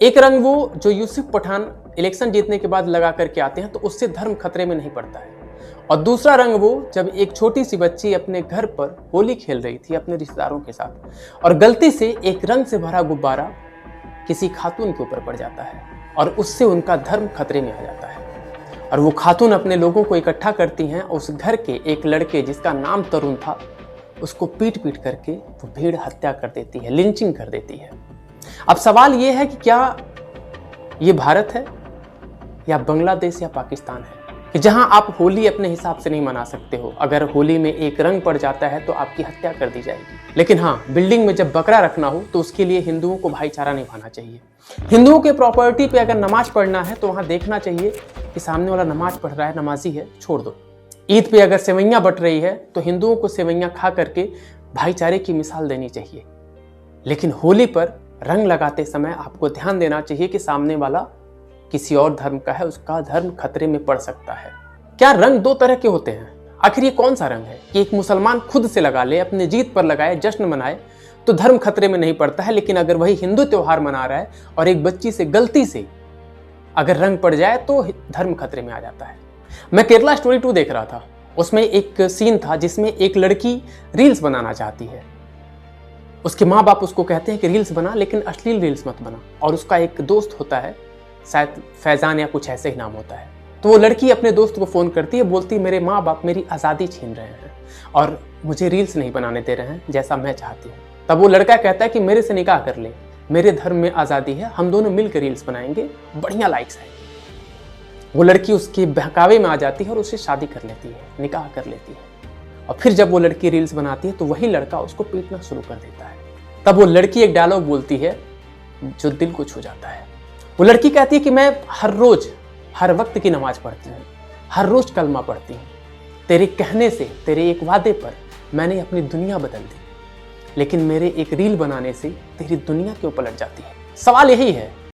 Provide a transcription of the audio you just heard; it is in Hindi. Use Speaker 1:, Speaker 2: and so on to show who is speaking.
Speaker 1: एक रंग वो जो यूसुफ पठान इलेक्शन जीतने के बाद लगा करके आते हैं तो उससे धर्म खतरे में नहीं पड़ता है। और दूसरा रंग वो जब एक छोटी सी बच्ची अपने घर पर होली खेल रही थी अपने रिश्तेदारों के साथ और गलती से एक रंग से भरा गुब्बारा किसी खातून के ऊपर पड़ जाता है और उससे उनका धर्म खतरे में आ जाता है। और वो खातून अपने लोगों को इकट्ठा करती हैं और उस घर के एक लड़के जिसका नाम तरुण था उसको पीट पीट करके वो भीड़ हत्या कर देती है, लिंचिंग कर देती है। अब सवाल ये है कि क्या ये भारत है या बांग्लादेश या पाकिस्तान है कि जहां आप होली अपने हिसाब से नहीं मना सकते हो। अगर होली में एक रंग पड़ जाता है तो आपकी हत्या कर दी जाएगी। लेकिन हाँ, बिल्डिंग में जब बकरा रखना हो तो उसके लिए हिंदुओं को भाईचारा निभाना चाहिए। हिंदुओं के प्रॉपर्टी पे अगर नमाज पढ़ना है तो वहां देखना चाहिए कि सामने वाला नमाज पढ़ रहा है, नमाजी है, छोड़ दो। ईद पे अगर सेवैयां बट रही है तो हिंदुओं को सेवैयां खा करके भाईचारे की मिसाल देनी चाहिए। लेकिन होली पर रंग लगाते समय आपको ध्यान देना चाहिए कि सामने वाला किसी और धर्म का है, उसका धर्म खतरे में पड़ सकता है। क्या रंग दो तरह के होते हैं? आखिर ये कौन सा रंग है कि एक मुसलमान खुद से लगा ले, अपने जीत पर लगाए, जश्न मनाए तो धर्म खतरे में नहीं पड़ता है। लेकिन अगर वही हिंदू त्योहार मना रहा है और एक बच्ची से गलती से अगर रंग पड़ जाए तो धर्म खतरे में आ जाता है। मैं केरला स्टोरी 2 देख रहा था, उसमें एक सीन था जिसमें एक लड़की रील्स बनाना चाहती है। उसके माँ बाप उसको कहते हैं कि रील्स बना लेकिन अश्लील रील्स मत बना। और उसका एक दोस्त होता है, शायद फैजान या कुछ ऐसे ही नाम होता है। तो वो लड़की अपने दोस्त को फ़ोन करती है, बोलती है मेरे माँ बाप मेरी आज़ादी छीन रहे हैं और मुझे रील्स नहीं बनाने दे रहे हैं जैसा मैं चाहती हूँ। तब वो लड़का कहता है कि मेरे से निकाह कर ले, मेरे धर्म में आज़ादी है, हम दोनों मिलकर रील्स बनाएंगे, बढ़िया लाइक्स आएंगे। वो लड़की उसके बहकावे में आ जाती है और उससे शादी कर लेती है, निकाह कर लेती है। और फिर जब वो लड़की रील्स बनाती है तो वही लड़का उसको पीटना शुरू कर देता है। तब वो लड़की एक डायलॉग बोलती है जो दिल को छू जाता है। वो लड़की कहती है कि मैं हर रोज हर वक्त की नमाज पढ़ती हूँ, हर रोज कलमा पढ़ती हूँ, तेरे कहने से, तेरे एक वादे पर मैंने अपनी दुनिया बदल दी, लेकिन मेरे एक रील बनाने से तेरी दुनिया क्यों पलट जाती है। सवाल यही है